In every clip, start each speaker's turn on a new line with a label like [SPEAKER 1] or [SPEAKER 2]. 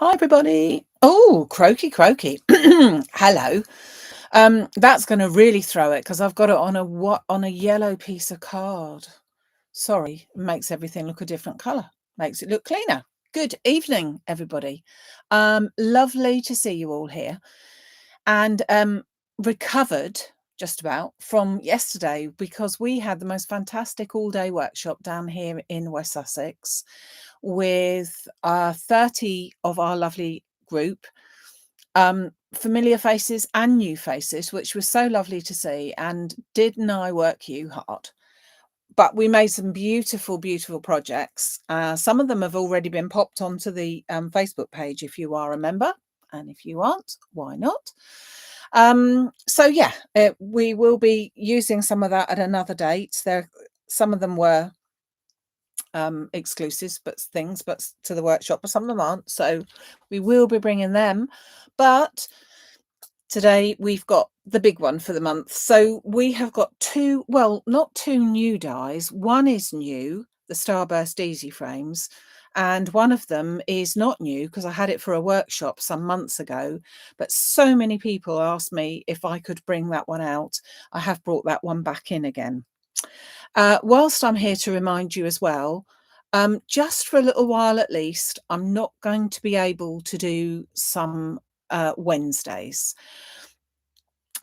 [SPEAKER 1] Hi, everybody. Oh, croaky, croaky. Hello. That's going to really throw it because I've got it on a yellow piece of card. Sorry, makes everything look a different colour. Makes it look cleaner. Good evening, everybody. Lovely to see you all here. And recovered just about from yesterday because we had the most fantastic all-day workshop down here in West Sussex with 30 of our lovely group, familiar faces and new faces, which was so lovely to see. And didn't I work you hard? But we made some beautiful, beautiful projects. Some of them have already been popped onto the Facebook page if you are a member. And if you aren't, why not? So yeah, we will be using some of that at another date. Some of them were exclusives but to the workshop, but some of them aren't, so we will be bringing them. But today we've got the big one for the month. So we have got not two new dies. One is new, the Starburst Easy Frames, and one of them is not new because I had it for a workshop some months ago, but so many people asked me if I could bring that one out. I have brought that one back in again. Whilst I'm here to remind you as well, just for a little while at least, I'm not going to be able to do some Wednesdays.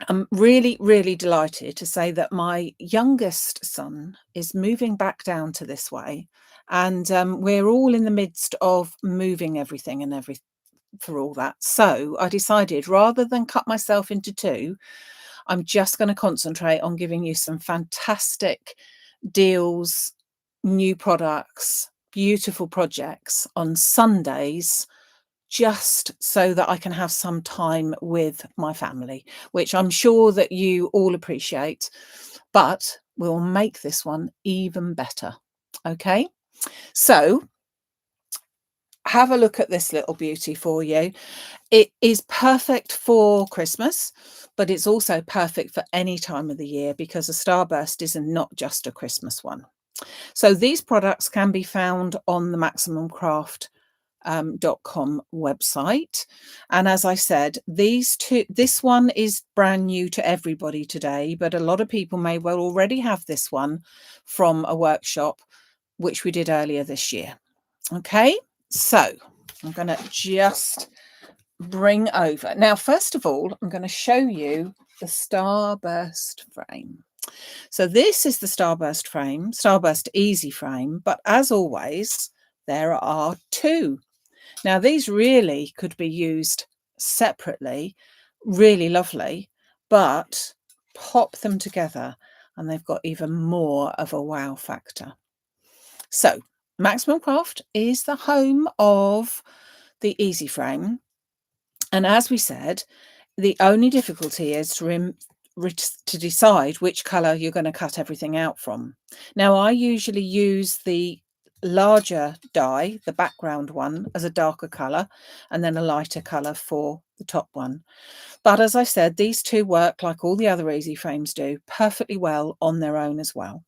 [SPEAKER 1] I'm really, really delighted to say that my youngest son is moving back down to this way, and we're all in the midst of moving everything for all that. So I decided rather than cut myself into two, I'm just going to concentrate on giving you some fantastic deals, new products, beautiful projects on Sundays, just so that I can have some time with my family, which I'm sure that you all appreciate, but we'll make this one even better. Okay, so have a look at this little beauty for you. It is perfect for Christmas, but it's also perfect for any time of the year because a Starburst is not just a Christmas one. So these products can be found on the Maximumcraft.com website. And as I said, this one is brand new to everybody today, but a lot of people may well already have this one from a workshop which we did earlier this year. Okay, so I'm going to just bring over. Now, first of all, I'm going to show you the Starburst frame. So this is the Starburst frame, Starburst Easy frame, but as always, there are two. Now, these really could be used separately, really lovely, but pop them together and they've got even more of a wow factor. So Maximum Craft is the home of the Easy frame. And as we said, the only difficulty is to decide which colour you're going to cut everything out from. Now, I usually use the larger die, the background one, as a darker colour, and then a lighter colour for the top one. But as I said, these two work like all the other Easy frames do perfectly well on their own as well.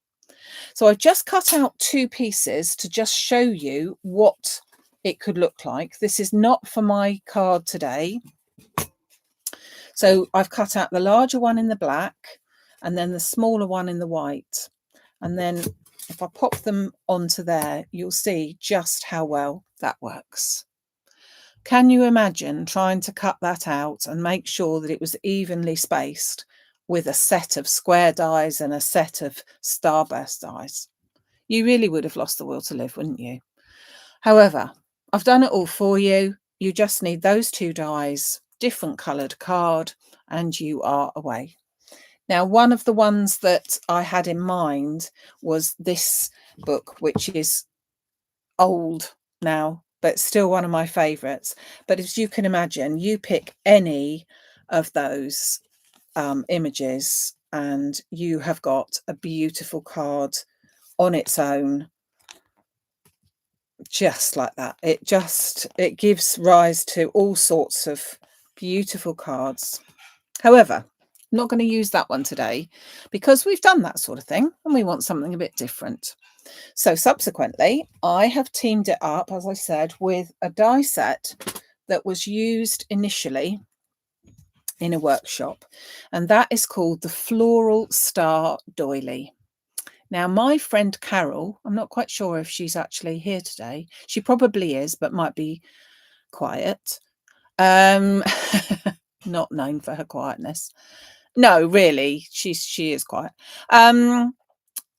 [SPEAKER 1] So I've just cut out two pieces to just show you what it could look like. This is not for my card today. So I've cut out the larger one in the black and then the smaller one in the white. And then if I pop them onto there, you'll see just how well that works. Can you imagine trying to cut that out and make sure that it was evenly spaced with a set of square dies and a set of Starburst dies? You really would have lost the will to live, wouldn't you? However, I've done it all for you. You just need those two dies, different coloured card, and you are away. Now, one of the ones that I had in mind was this book, which is old now, but still one of my favourites. But as you can imagine, you pick any of those images and you have got a beautiful card on its own, just like that. It gives rise to all sorts of beautiful cards. However, I'm not going to use that one today because we've done that sort of thing and we want something a bit different. So subsequently, I have teamed it up, as I said, with a die set that was used initially in a workshop, and that is called the Floral Star Doily. Now, my friend Carol, I'm not quite sure if she's actually here today. She probably is, but might be quiet. Not known for her quietness. No, really, she is quiet.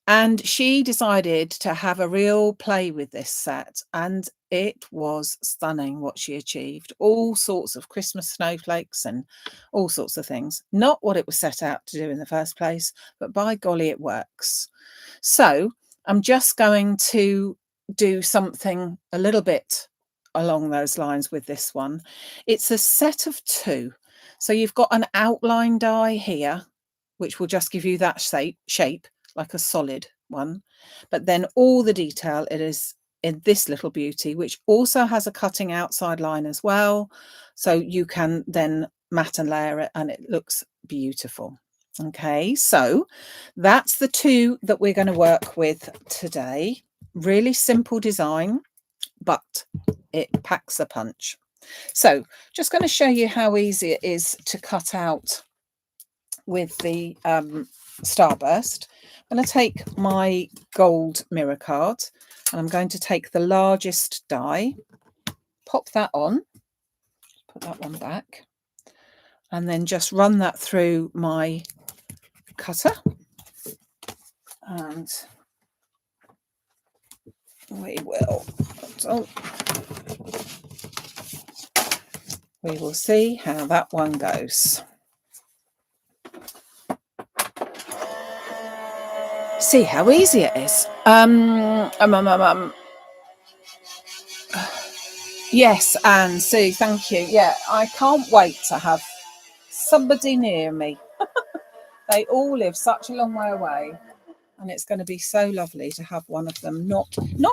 [SPEAKER 1] And she decided to have a real play with this set, and it was stunning what she achieved. All sorts of Christmas snowflakes and all sorts of things. Not what it was set out to do in the first place, but by golly, it works. So I'm just going to do something a little bit along those lines with this one. It's a set of 2. So you've got an outline die here, which will just give you that shape like a solid one. But then all the detail, it is in this little beauty, which also has a cutting outside line as well. So you can then mat and layer it and it looks beautiful. Okay, so that's the 2 that we're going to work with today. Really simple design, but it packs a punch. So just going to show you how easy it is to cut out with the Starburst. I'm going to take my gold mirror card and I'm going to take the largest die, pop that on, put that one back, and then just run that through my cutter, and we will see how that one goes. See how easy it is. Yes, Anne, Sue, thank you. Yeah, I can't wait to have somebody near me. They all live such a long way away, and it's going to be so lovely to have one of them not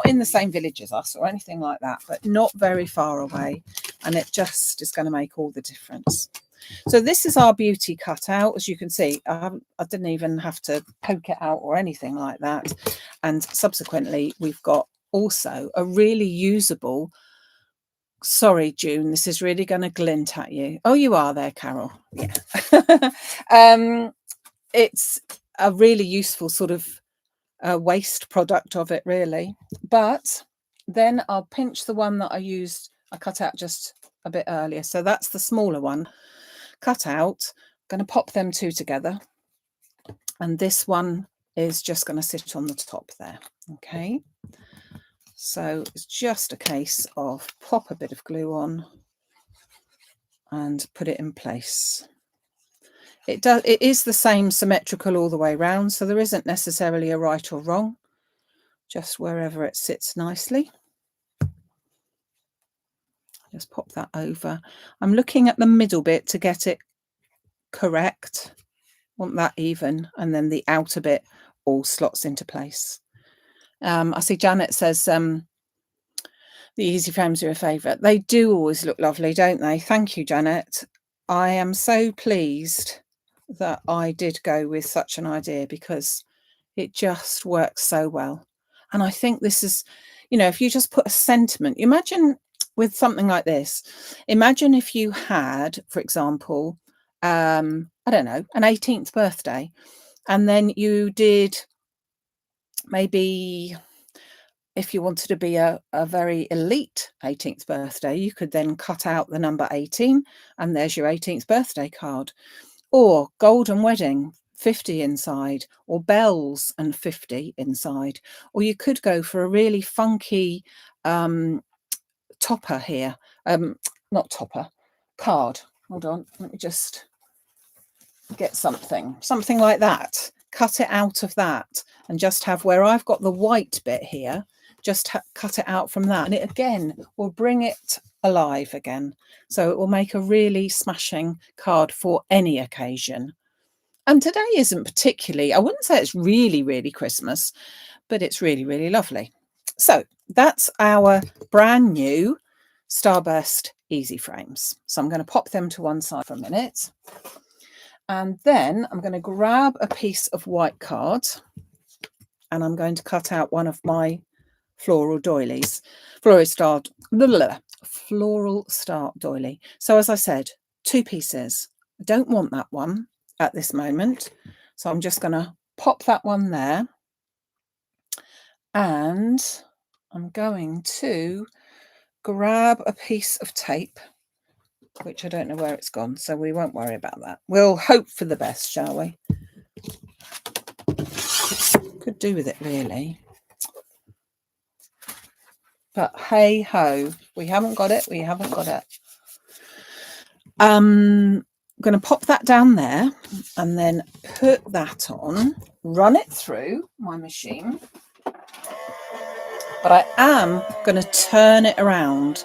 [SPEAKER 1] in the same village as us or anything like that, but not very far away, and it just is going to make all the difference. So this is our beauty cut out. As you can see, I didn't even have to poke it out or anything like that. And subsequently, we've got also a really usable, sorry, June, this is really going to glint at you. Oh, you are there, Carol. Yeah. It's a really useful sort of waste product of it, really. But then I'll pinch the one that I cut out just a bit earlier. So that's the smaller one cut out. I'm going to pop them 2 together, and this one is just going to sit on the top there. Okay, so it's just a case of pop a bit of glue on and put it in place. It is the same symmetrical all the way around, so there isn't necessarily a right or wrong, just wherever it sits nicely. Just pop that over. I'm looking at the middle bit to get it correct. Want that even, and then the outer bit all slots into place. I see Janet says the easy frames are a favourite. They do always look lovely, don't they? Thank you, Janet. I am so pleased that I did go with such an idea, because it just works so well. And I think this is, if you just put a sentiment, imagine with something like this, imagine if you had, for example, I don't know, an 18th birthday, and then you did, maybe if you wanted to be a very elite 18th birthday, you could then cut out the number 18 and there's your 18th birthday card. Or golden wedding, 50 inside, or bells and 50 inside. Or you could go for a really funky topper here. Not topper, card. Hold on, let me just get something like that. Cut it out of that and just have, where I've got the white bit here, just cut it out from that, and it again will bring it alive again. So it will make a really smashing card for any occasion. And today isn't particularly, I wouldn't say it's really, really Christmas, but it's really, really lovely. So that's our brand new Starburst Easy Frames. So I'm going to pop them to one side for a minute. And then I'm going to grab a piece of white card and I'm going to cut out one of my floral doilies, floral start doily. So as I said, 2 pieces. I don't want that one at this moment, so I'm just going to pop that one there, and I'm going to grab a piece of tape, which I don't know where it's gone, so we won't worry about that. We'll hope for the best, shall we? Could do with it, really. But hey ho, we haven't got it. We haven't got it. I'm going to pop that down there and then put that on, run it through my machine. But I am going to turn it around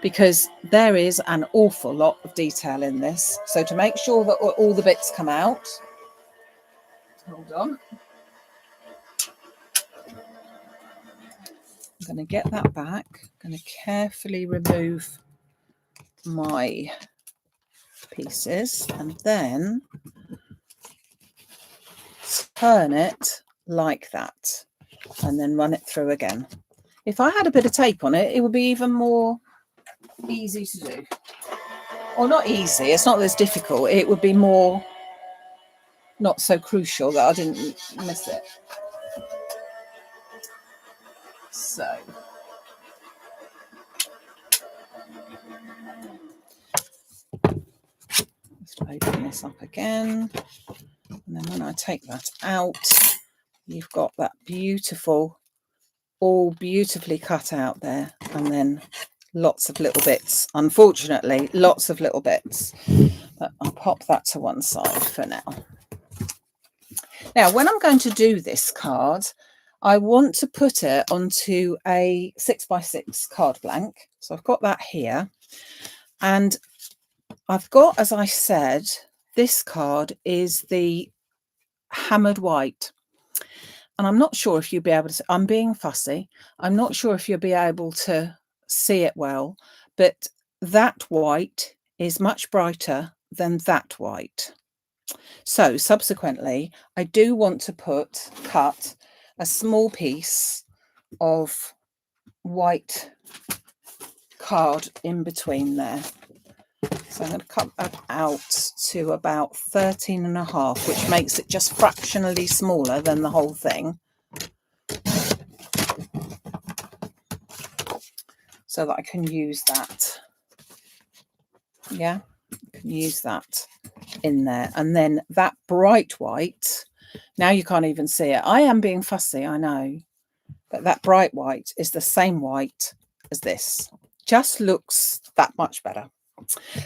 [SPEAKER 1] because there is an awful lot of detail in this. So to make sure that all the bits come out, hold on. I'm going to get that back. I'm going to carefully remove my pieces and then turn it like that and then run it through again. If I had a bit of tape on it, it would be even more easy to do. Or not easy, it's not as difficult. It would be more not so crucial that I didn't miss it. So just open this up again. And then when I take that out, you've got that beautiful, all beautifully cut out there. And then lots of little bits, unfortunately, lots of little bits. But I'll pop that to one side for now. Now, when I'm going to do this card, I want to put it onto a 6x6 card blank. So I've got that here. And I've got, as I said, this card is the hammered white. And I'm not sure if you'll be able to, I'm being fussy. I'm not sure if you'll be able to see it well, but that white is much brighter than that white. So subsequently, I do want to cut a small piece of white card in between there. So I'm going to cut that out to about 13.5, which makes it just fractionally smaller than the whole thing. So that I can use that. Yeah, I can use that in there. And then that bright white, now you can't even see it. I am being fussy, I know. But that bright white is the same white as this. Just looks that much better.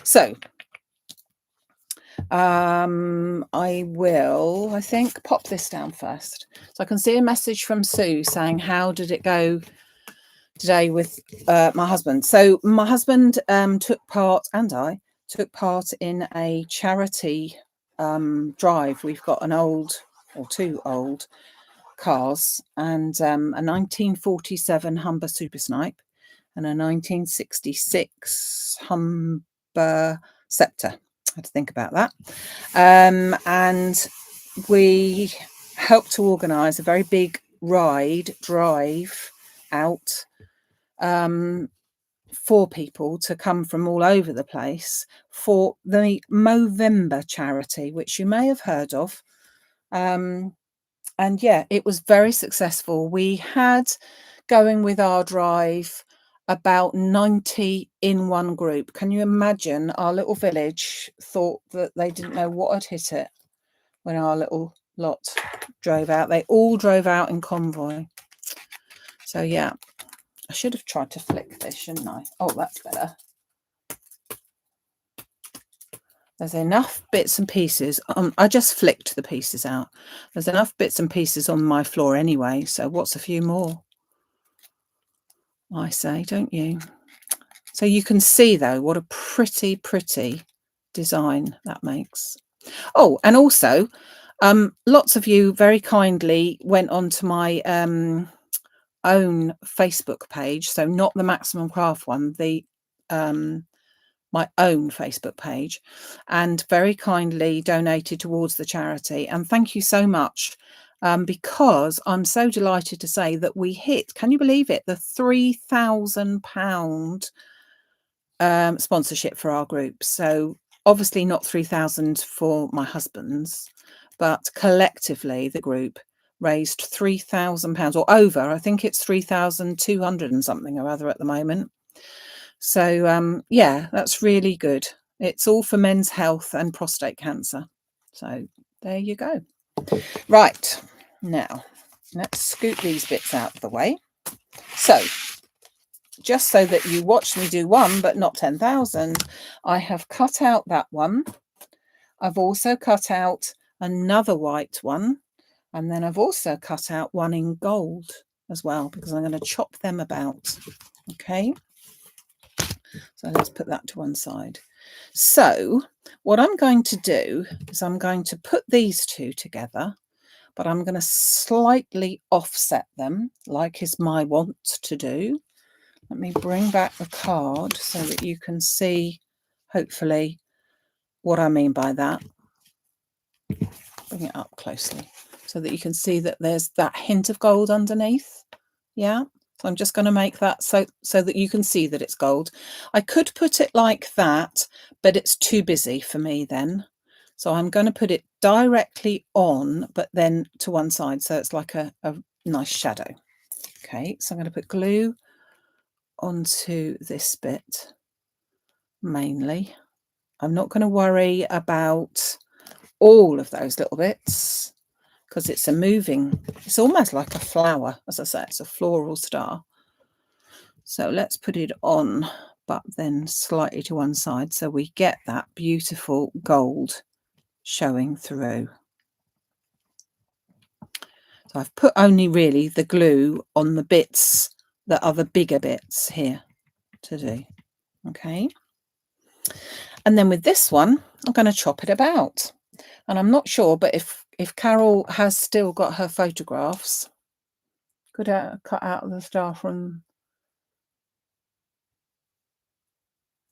[SPEAKER 1] So I will, I think, pop this down first. So I can see a message from Sue saying, how did it go today with my husband? So my husband took part, and I took part in a charity drive. We've got an old, or 2 old cars, and a 1947 Humber Super Snipe and a 1966 Humber Scepter. I had to think about that. And we helped to organise a very big drive out for people to come from all over the place for the Movember charity, which you may have heard of. And yeah, it was very successful. We had, going with our drive, about 90 in one group. Can you imagine? Our little village thought that they didn't know what had hit it when our little lot drove out. They all drove out in convoy. So yeah, I should have tried to flick this, shouldn't I? Oh, that's better. There's enough bits and pieces. I just flicked the pieces out. There's enough bits and pieces on my floor anyway. So what's a few more? I say, don't you? So you can see, though, what a pretty, pretty design that makes. Oh, and also, lots of you very kindly went onto my own Facebook page. So not the Maximum Craft one, the my own Facebook page, and very kindly donated towards the charity. And thank you so much. because I'm so delighted to say that we hit, can you believe it, the £3,000 sponsorship for our group. So obviously not 3,000 for my husband's, but collectively the group raised £3,000 or over. I think it's 3,200 and something or other at the moment. So yeah, that's really good. It's all for men's health and prostate cancer. So there you go. Right, now let's scoot these bits out of the way. So just so that you watch me do one but not 10,000, I have cut out that one. I've also cut out another white one, and then I've also cut out one in gold as well, because I'm going to chop them about. Okay, so let's put that to one side. So what I'm going to do is I'm going to put these two together, but I'm going to slightly offset them, like is my wont to do. Let me bring back the card so that you can see, hopefully, what I mean by that. Bring it up closely so that you can see that there's that hint of gold underneath. Yeah, so I'm just going to make that so that you can see that it's gold. I could put it like that, but it's too busy for me then. So I'm going to put it directly on, but then to one side, so it's like a nice shadow. Okay, so I'm going to put glue onto this bit mainly. I'm not going to worry about all of those little bits because it's it's almost like a flower. As I say, it's a floral star. So let's put it on, but then slightly to one side so we get that beautiful gold showing through. So I've put only really the glue on the bits that are the bigger bits here to do. Okay. And then with this one, I'm going to chop it about. And I'm not sure, but if Carol has still got her photographs, could cut out of the star from...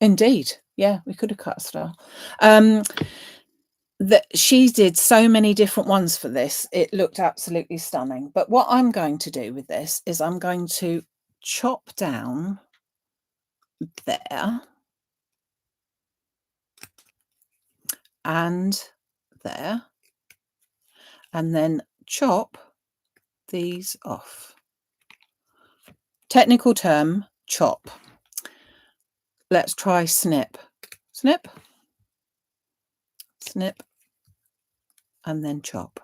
[SPEAKER 1] Indeed, yeah, we could have cut a star. That she did so many different ones for this. It looked absolutely stunning. But what I'm going to do with this is I'm going to chop down there and there, and then chop these off. Technical term, chop. Let's try snip. Snip, snip, and then chop.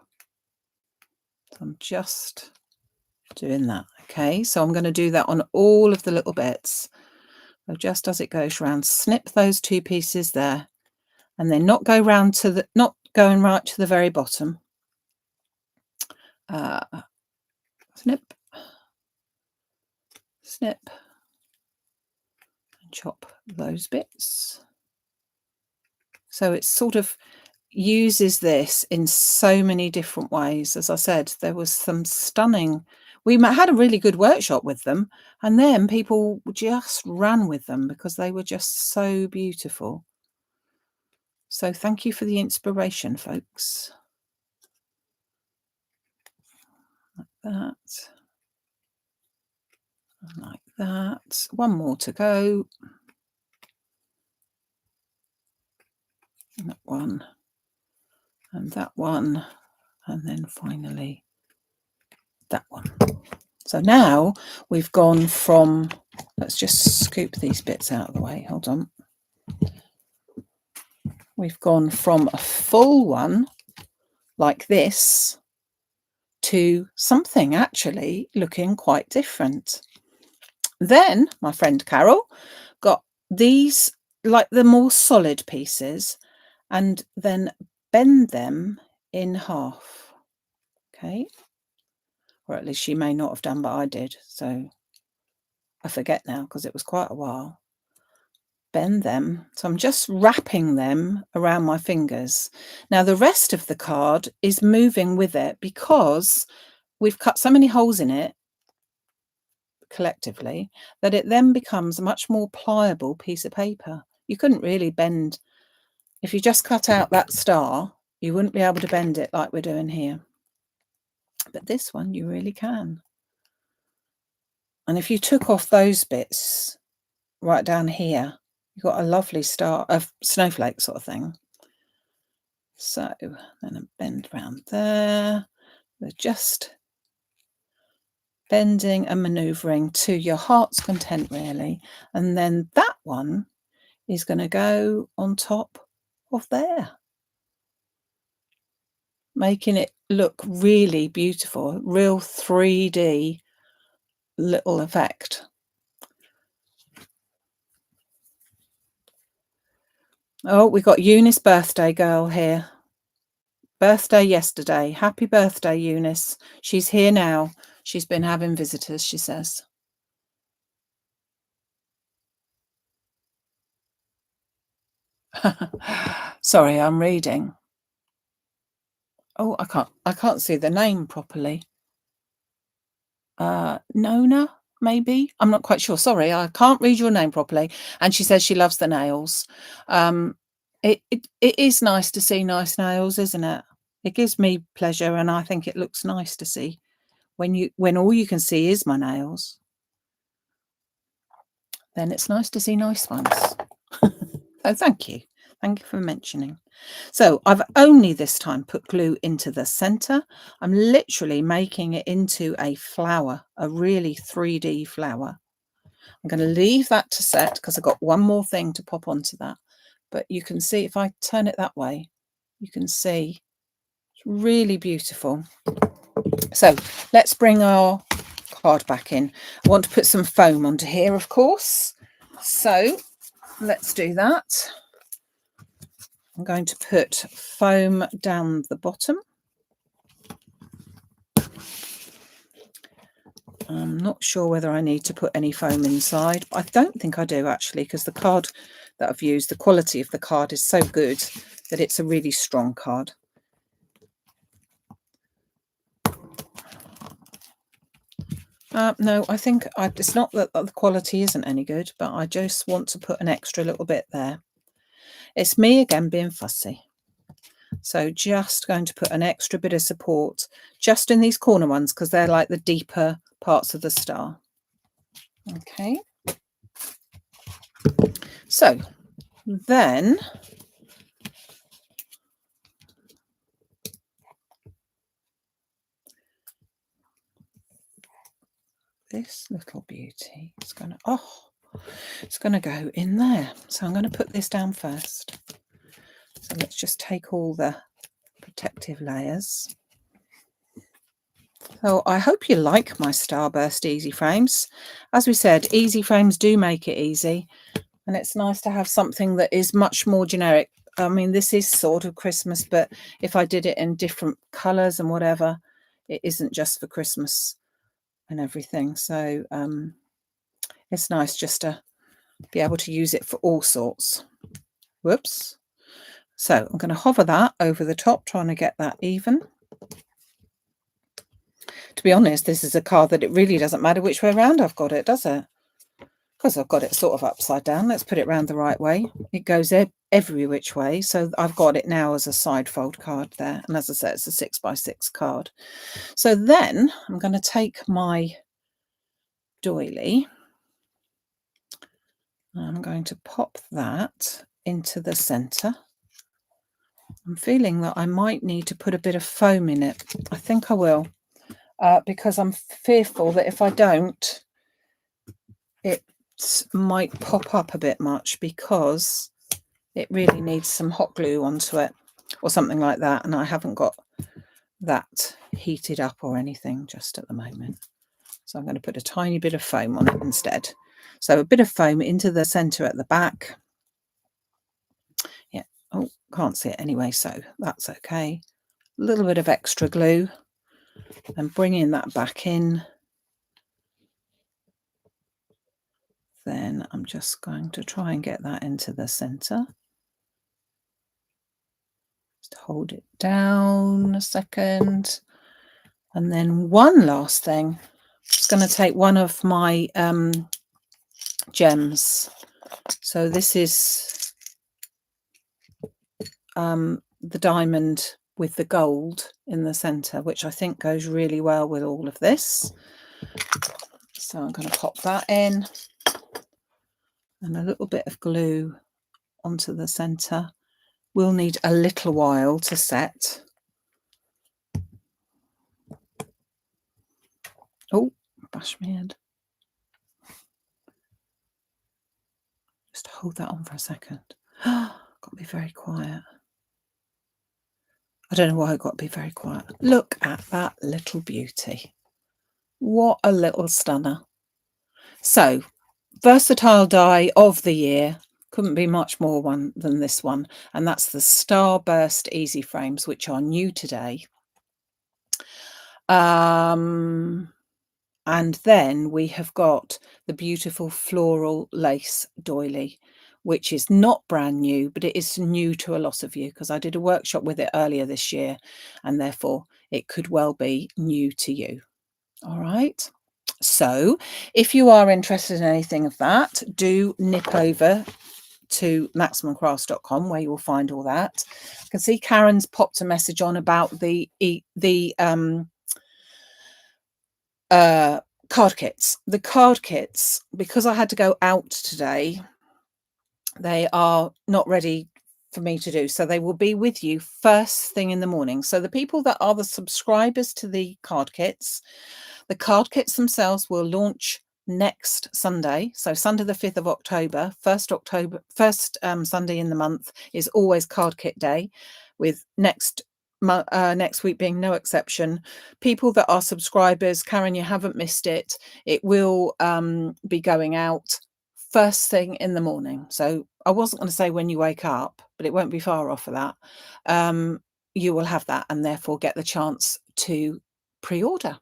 [SPEAKER 1] So I'm just doing that. Okay, so I'm going to do that on all of the little bits. So just as it goes round, snip those two pieces there, and then not going right to the very bottom. Snip, snip, and chop those bits. So it sort of uses this in so many different ways. As I said, there was some stunning... We had a really good workshop with them, and then people just ran with them because they were just so beautiful. So thank you for the inspiration, folks. Like that. Like that. One more to go. That one. And that one. And then finally that one. So now we've gone from... Let's just scoop these bits out of the way. Hold on. We've gone from a full one like this to something actually looking quite different. Then my friend Carol got these, like the more solid pieces, and then bend them in half. Okay. Or at least she may not have done, but I did. So I forget now because it was quite a while. Bend them. So I'm just wrapping them around my fingers. Now the rest of the card is moving with it because we've cut so many holes in it collectively that it then becomes a much more pliable piece of paper. You couldn't really bend... If you just cut out that star, you wouldn't be able to bend it like we're doing here. But this one you really can. And if you took off those bits right down here, you've got a lovely star of snowflake sort of thing. So then I bend around there. We're just bending and maneuvering to your heart's content, really. And then that one is going to go on top of there, making it look really beautiful, real 3D little effect. Oh, we got Eunice birthday girl here. Birthday yesterday. Happy birthday, Eunice. She's here now. She's been having visitors, she says. Sorry, I'm reading. Oh, I can't see the name properly. Nona, maybe? I'm not quite sure. Sorry, I can't read your name properly. And she says she loves the nails. It is nice to see nice nails, isn't it? It gives me pleasure, and I think it looks nice to see when all you can see is my nails. Then it's nice to see nice ones. So thank you. Thank you for mentioning. So I've only this time put glue into the center. I'm literally making it into a flower, a really 3D flower. I'm going to leave that to set because I've got one more thing to pop onto that. But you can see if I turn it that way, you can see it's really beautiful. So let's bring our card back in. I want to put some foam onto here, of course. So let's do that. I'm going to put foam down the bottom. I'm not sure whether I need to put any foam inside, but I don't think I do actually, because the card that I've used, the quality of the card is so good that it's a really strong card. No, I think it's not that the quality isn't any good, but I just want to put an extra little bit there. It's me again being fussy. So just going to put an extra bit of support just in these corner ones because they're like the deeper parts of the star. Okay. So then this little beauty is going to, it's going to go in there. So I'm going to put this down first. So let's just take all the protective layers. So I hope you like my Starburst easy frames. As we said, easy frames do make it easy, and it's nice to have something that is much more generic. I mean, this is sort of Christmas, but if I did it in different colours and whatever, it isn't just for Christmas and everything. So it's nice just to be able to use it for all sorts. Whoops. So I'm going to hover that over the top, trying to get that even. To be honest, this is a card that it really doesn't matter which way around I've got it, does it? Because I've got it sort of upside down. Let's put it round the right way. It goes every which way. So I've got it now as a side fold card there. And as I said, it's a 6x6 card. So then I'm going to take my doily. I'm going to pop that into the centre. I'm feeling that I might need to put a bit of foam in it. I think I will, because I'm fearful that if I don't, it might pop up a bit much, because it really needs some hot glue onto it or something like that. And I haven't got that heated up or anything just at the moment. So I'm going to put a tiny bit of foam on it instead. So a bit of foam into the centre at the back. Yeah. Oh, can't see it anyway, so that's okay. A little bit of extra glue and bringing that back in. Then I'm just going to try and get that into the centre. Just hold it down a second. And then one last thing, I'm just going to take one of my gems. So this is the diamond with the gold in the centre, which I think goes really well with all of this. So I'm going to pop that in, and a little bit of glue onto the centre. We'll need a little while to set. Oh, bash my head. Just hold that on for a second. Got to be very quiet. I don't know why I've got to be very quiet. Look at that little beauty. What a little stunner. So, versatile die of the year. Couldn't be much more one than this one. And that's the Starburst Easy Frames, which are new today. And then we have got the beautiful floral lace doily, which is not brand new, but it is new to a lot of you because I did a workshop with it earlier this year, and therefore it could well be new to you. All right. So if you are interested in anything of that, do nip over to maximumcrafts.com where you will find all that. I can see Karen's popped a message on about the card kits. The card kits, because I had to go out today, they are not ready for me to do, so they will be with you first thing in the morning. So the people that are the subscribers to the card kits themselves will launch next Sunday. So Sunday the 5th of October, first Sunday in the month is always card kit day, with next week being no exception. People that are subscribers, Karen, you haven't missed it. It will be going out first thing in the morning. So I wasn't going to say when you wake up, but it won't be far off of that. You will have that and therefore get the chance to pre-order.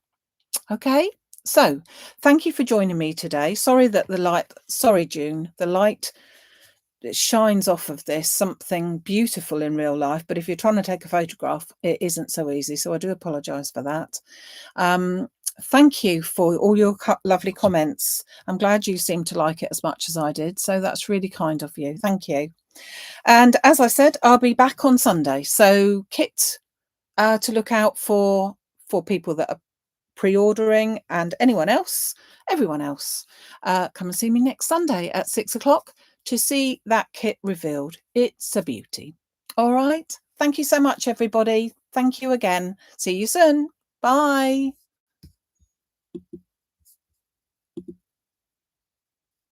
[SPEAKER 1] Okay, so thank you for joining me today. Sorry that June, the light that shines off of this, something beautiful in real life, but if you're trying to take a photograph, it isn't so easy. So I do apologize for that. Thank you for all your lovely comments. I'm glad you seem to like it as much as I did. So that's really kind of you. Thank you. And as I said, I'll be back on Sunday. So kit to look out for people that are pre-ordering, and everyone else, come and see me next Sunday at 6 o'clock to see that kit revealed. It's a beauty. All right. Thank you so much, everybody. Thank you again. See you soon. Bye.